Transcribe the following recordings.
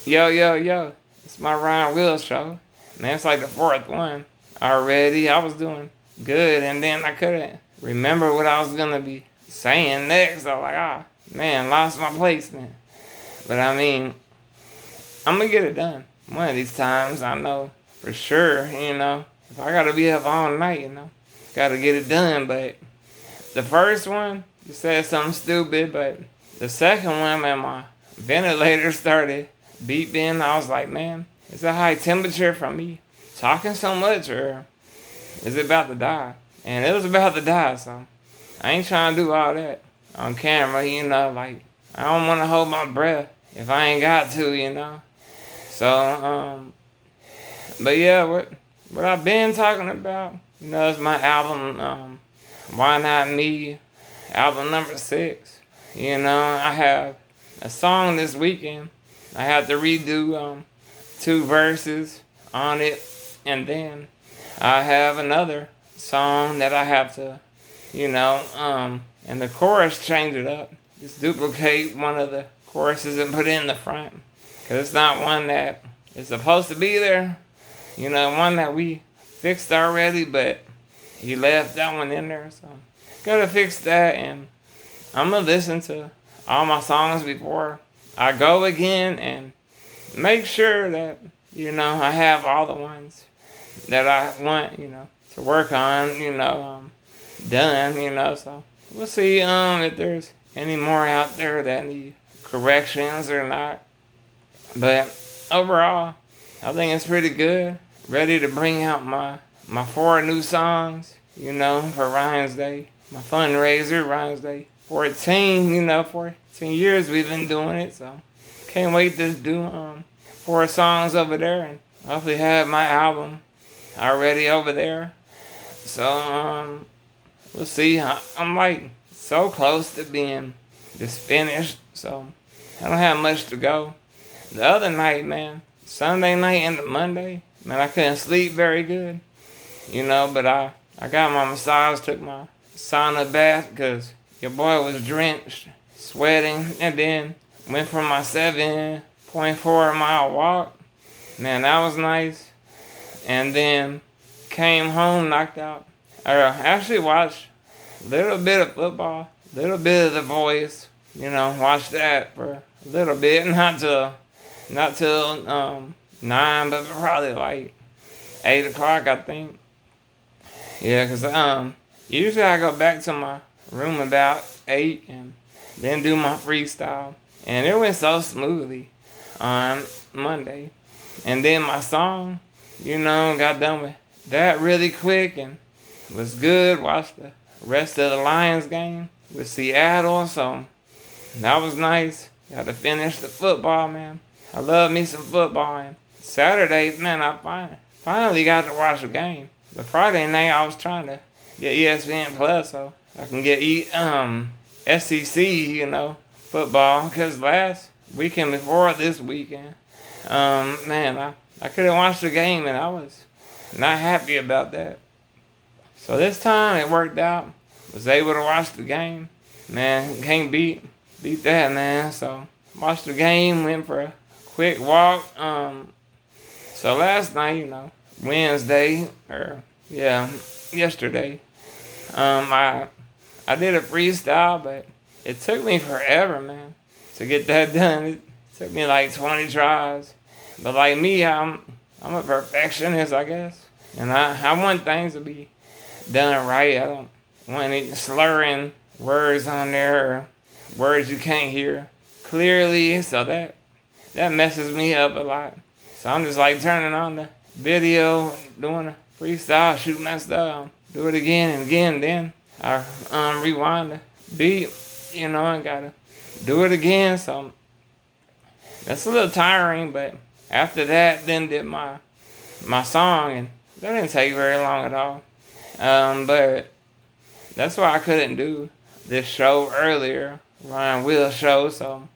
Yo, yo, yo. It's my Wheelz Show. Man, it's like the fourth one already. I was doing good, and then I couldn't remember what I was gonna be saying next. I was like, man, lost my place, man. But I mean, I'm gonna get it done. One of these times, I know for sure, If I gotta be up all night, gotta get it done. But the first one, you said something stupid, but the second one, man, my ventilator started beeping. I was like, man, is it high temperature from me talking so much, or is it about to die? And it was about to die, so I ain't trying to do all that on camera, like, I don't want to hold my breath if I ain't got to. So, but yeah, what I've been talking about, is my album, Why Not Me, album number 6. I have a song this weekend. I have to redo 2 verses on it, and then I have another song that I have to, and the chorus change it up. Just duplicate one of the choruses and put it in the front. Because it's not one that is supposed to be there. One that we fixed already, but he left that one in there. So, gotta fix that, and I'm gonna listen to all my songs before I go again and make sure that, I have all the ones that I want, to work on, done, so we'll see if there's any more out there that need corrections or not. But overall, I think it's pretty good. Ready to bring out my 4 new songs, for Ryan's Day. My fundraiser, Ryan's Day 14, 14 years we've been doing it, so can't wait to do 4 songs over there and hopefully have my album already over there. So we'll see. I'm like so close to being just finished, so I don't have much to go. The other night, man, Sunday night and the Monday, man, I couldn't sleep very good, but I got my massage, took my sauna bath because your boy was drenched, sweating, and then went for my 7.4 mile walk. Man, that was nice. And then came home knocked out. I actually watched a little bit of football, a little bit of The Voice, watched that for a little bit, not till 9, but probably like 8 o'clock, I think. Yeah, because usually I go back to my room about 8 and then do my freestyle. And it went so smoothly on Monday. And then my song, got done with that really quick and was good. Watched the rest of the Lions game with Seattle, so that was nice. Got to finish the football, man. I love me some football. And Saturday, man, I finally got to watch the game. The Friday night, I was trying to get ESPN Plus so I can get SEC, football. Because last weekend before this weekend, man, I couldn't watch the game and I was not happy about that. So this time it worked out. Was able to watch the game. Man, can't beat that, man. So watched the game, went for a quick walk. So last night, Wednesday, yesterday, I did a freestyle, but it took me forever, man, to get that done. It took me like 20 tries. But like me, I'm a perfectionist, I guess. And I want things to be done right. I don't want any slurring words on there or words you can't hear clearly. So that messes me up a lot. So I'm just like turning on the video, doing a freestyle, shooting that stuff, do it again and again. Then I rewind the beat, and gotta do it again. So that's a little tiring, but after that, then did my song, and that didn't take very long at all. But that's why I couldn't do this show earlier, Wheelz Sho. So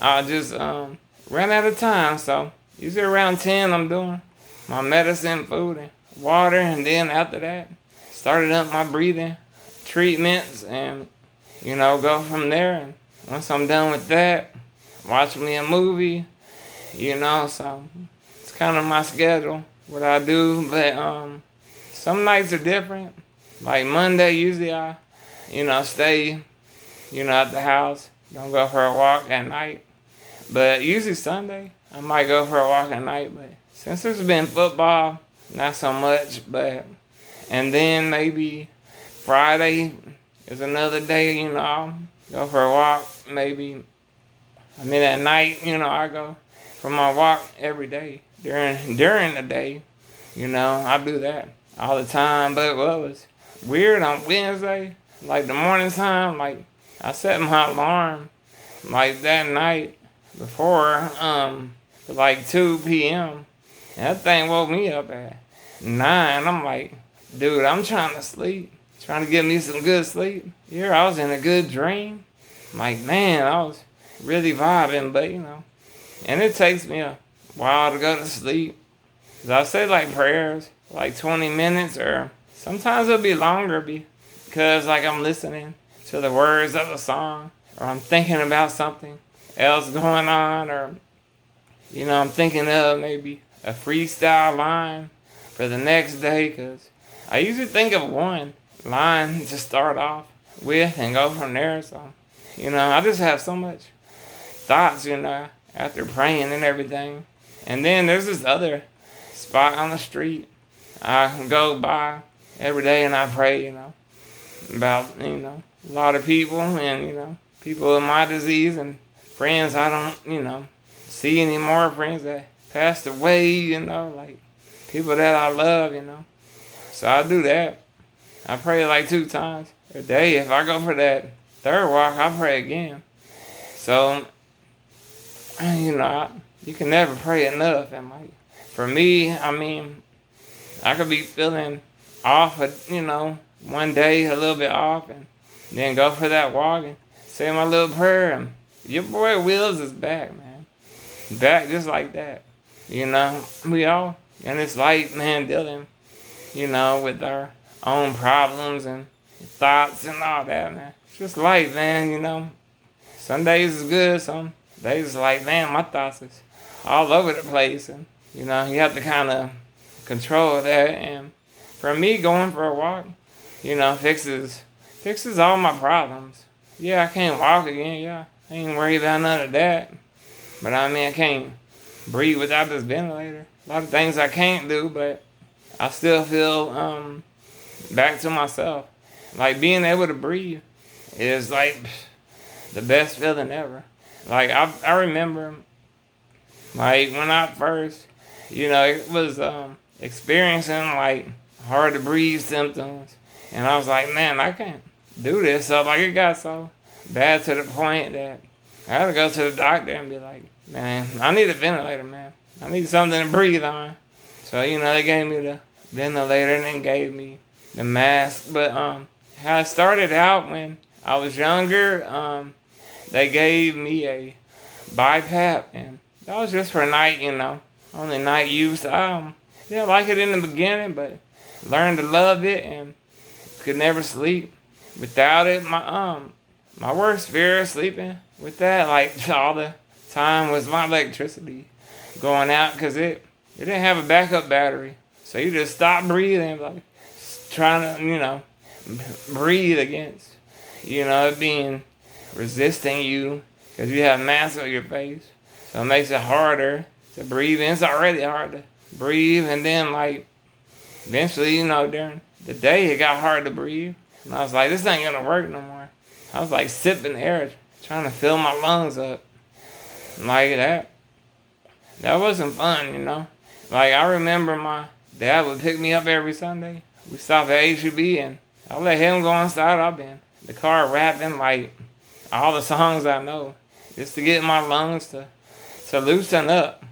I just ran out of time. So usually around 10, I'm doing my medicine, food, and water, and then after that, started up my breathing treatments, and go from there. And once I'm done with that, watch me a movie, you know, so it's kind of my schedule, what I do, but some nights are different. Like Monday, usually I, stay, at the house, don't go for a walk at night. But usually Sunday, I might go for a walk at night, but since there's been football, not so much, but, and then maybe Friday is another day, I'll go for a walk, maybe, at night, I go for my walk every day, during the day, I do that all the time, but what was weird on Wednesday, like the morning time, like, I set my alarm, like that night, before, like 2 p.m. And that thing woke me up at 9. I'm like, dude, I'm trying to sleep. Trying to get me some good sleep. Yeah, I was in a good dream. I'm like, man, I was really vibing, but And it takes me a while to go to sleep. 'Cause I say like prayers, like 20 minutes, or sometimes it'll be longer because like I'm listening to the words of a song, or I'm thinking about something else going on, or I'm thinking of maybe a freestyle line for the next day, because I usually think of one line to start off with and go from there. So I just have so much thoughts, after praying and everything. And then there's this other spot on the street I go by every day, and I pray, about a lot of people, and people with my disease, and friends I don't, see anymore, friends that passed away, like people that I love, So I do that. I pray like 2 times a day. If I go for that third walk, I pray again. So, you can never pray enough. And like, for me, I could be feeling off, one day a little bit off, and then go for that walk and say my little prayer, and your boy Wheelz is back, man. Back just like that. We all in this life, man, dealing, with our own problems and thoughts and all that, man. It's just life, man, Some days is good, some days is like, man, my thoughts is all over the place, and, you have to kind of control that. And for me, going for a walk, fixes all my problems. Yeah, I can't walk again, yeah. I ain't worried about none of that. But I can't breathe without this ventilator. A lot of things I can't do, but I still feel back to myself. Like being able to breathe is like the best feeling ever. Like I remember, like when I first, it was experiencing like hard to breathe symptoms, and I was like, man, I can't do this. So like it got so bad to the point that I had to go to the doctor and be like, man, I need a ventilator, man. I need something to breathe on. So, they gave me the ventilator and then gave me the mask. But how it started out when I was younger, they gave me a BiPAP, and that was just for night, only night use. I didn't like it in the beginning, but learned to love it and could never sleep without it. My worst fear of sleeping with that, like all the time, was my electricity going out, because it didn't have a backup battery. So you just stop breathing, like trying to, breathe against, it being resisting you, because you have masks on your face. So it makes it harder to breathe. And it's already hard to breathe. And then, like, eventually, during the day, it got hard to breathe. And I was like, this ain't gonna work no more. I was like sipping air, trying to fill my lungs up. Like that. That wasn't fun, Like, I remember my dad would pick me up every Sunday. We stopped at H-E-B, and I let him go inside. I've been in the car rapping, like, all the songs I know, just to get my lungs to loosen up.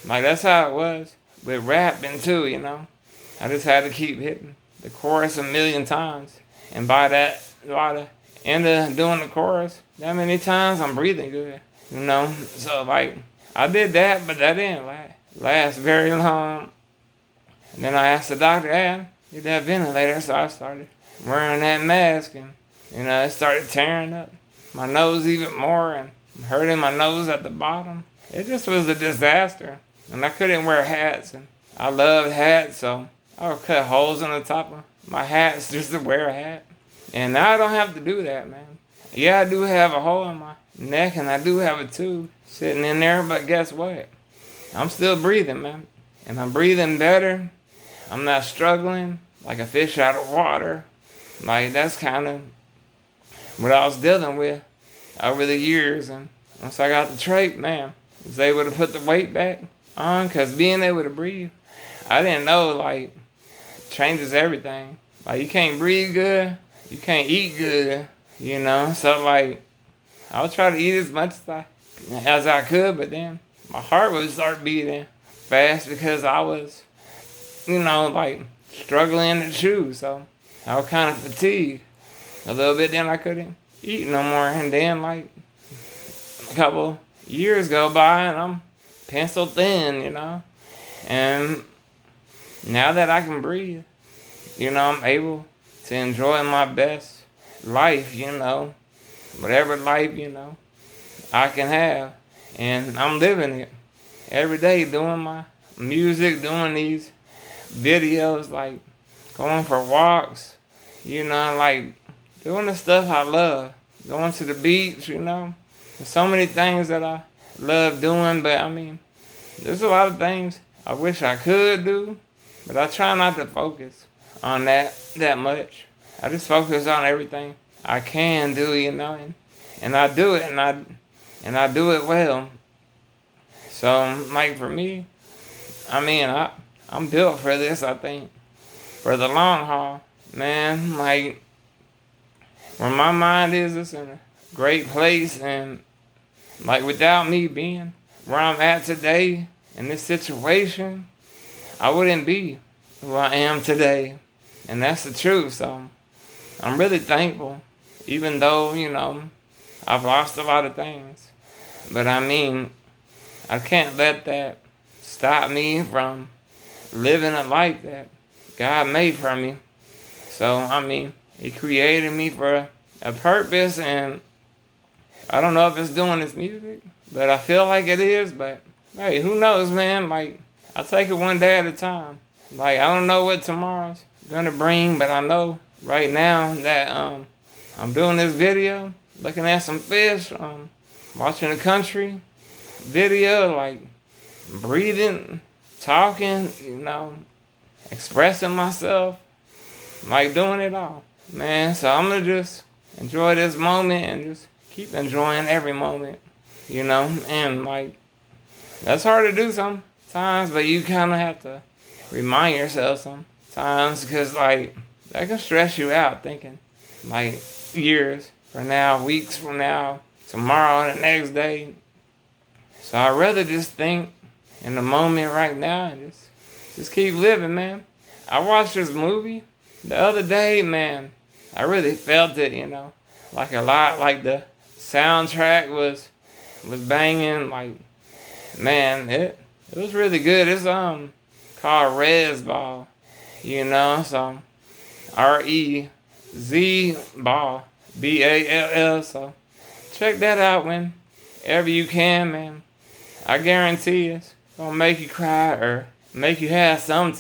Like, that's how it was with rapping, too, I just had to keep hitting the chorus a million times. And by the end of doing the chorus, that many times, I'm breathing good, So, like, I did that, but that didn't last very long. And then I asked the doctor, hey, get that ventilator. So I started wearing that mask, and, it started tearing up my nose even more and hurting my nose at the bottom. it just was a disaster. And I couldn't wear hats, and I loved hats, so I would cut holes in the top of my hats just to wear a hat. And now I don't have to do that, man. Yeah, I do have a hole in my neck, and I do have a tube sitting in there, but guess what? I'm still breathing, man. And I'm breathing better. I'm not struggling like a fish out of water. Like, that's kind of what I was dealing with over the years. And once I got the trait, man, I was able to put the weight back on, because being able to breathe, I didn't know, like, changes everything. Like, you can't breathe good, you can't eat good, you know? So, like, I would try to eat as much as I could, but then my heart would start beating fast because I was, you know, like, struggling to chew. So I was kind of fatigued a little bit. Then I couldn't eat no more. And then, like, a couple years go by and I'm pencil thin, you know. And now that I can breathe, you know, I'm able to enjoy my best life, you know. Whatever life, you know, I can have. And I'm living it every day, doing my music, doing these videos, like going for walks, you know, like doing the stuff I love. Going to the beach, you know. There's so many things that I love doing, but I mean, there's a lot of things I wish I could do, but I try not to focus on that much. I just focus on everything I can do, you know, and I do it, and I do it well. So, like, for me, I mean, I'm built for this, I think, for the long haul, man. Like, where my mind is, it's in a great place, and like, without me being where I'm at today in this situation, I wouldn't be who I am today, and that's the truth. So I'm really thankful, even though, you know, I've lost a lot of things. But I mean, I can't let that stop me from living a life that God made for me. So, I mean, He created me for a purpose, and I don't know if it's doing this music, but I feel like it is. But hey, who knows, man? Like, I take it one day at a time. Like, I don't know what tomorrow's gonna bring, but I know right now that I'm doing this video, looking at some fish, watching a country video, like breathing, talking, you know, expressing myself, like doing it all, man. So I'm gonna just enjoy this moment and just keep enjoying every moment, you know. And like, that's hard to do sometimes, but you kind of have to remind yourself sometimes, because like, that can stress you out thinking like years from now, weeks from now, tomorrow, the next day. So I'd rather just think in the moment right now and just keep living, man. I watched this movie the other day, man. I really felt it, you know, like a lot. Like, the soundtrack was banging. Like, man, it was really good. It's called Rez Ball, you know. So REZ Ball, BALL. So check that out whenever you can, man. I guarantee it's gonna make you cry or make you have some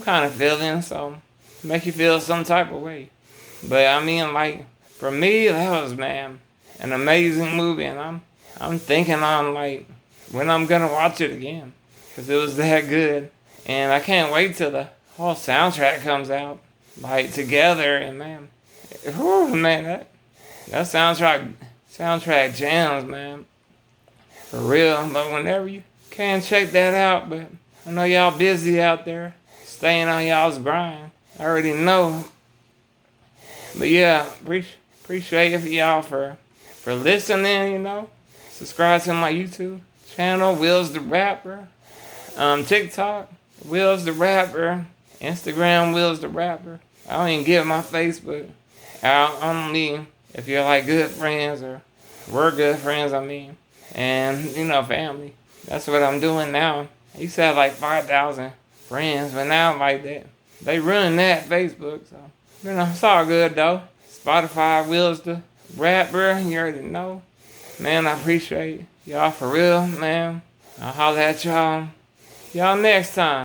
kind of feeling, so make you feel some type of way. But I mean, like, for me, that was, man, an amazing movie, and I'm thinking on, like, when I'm gonna watch it again, because it was that good. And I can't wait till the whole soundtrack comes out, like, together. And man, whew, man, that soundtrack jams, man, for real. But whenever you can, check that out. But I know y'all busy out there, staying on y'all's grind. I already know. But yeah, appreciate it for y'all for listening, you know. Subscribe to my YouTube channel, Wheelz the Rapper. TikTok, Wheelz the Rapper. Instagram, Wheelz the Rapper. I don't even give my Facebook out, only if you're like good friends, or we're good friends, I mean. And, you know, family. That's what I'm doing now. I used to have like 5,000 friends, but now, like, that, they ruin that Facebook, so, you know, it's all good though. Spotify, Wheelz the Rapper, you already know. Man, I appreciate Y'all for real, man. I'll holler at y'all next time.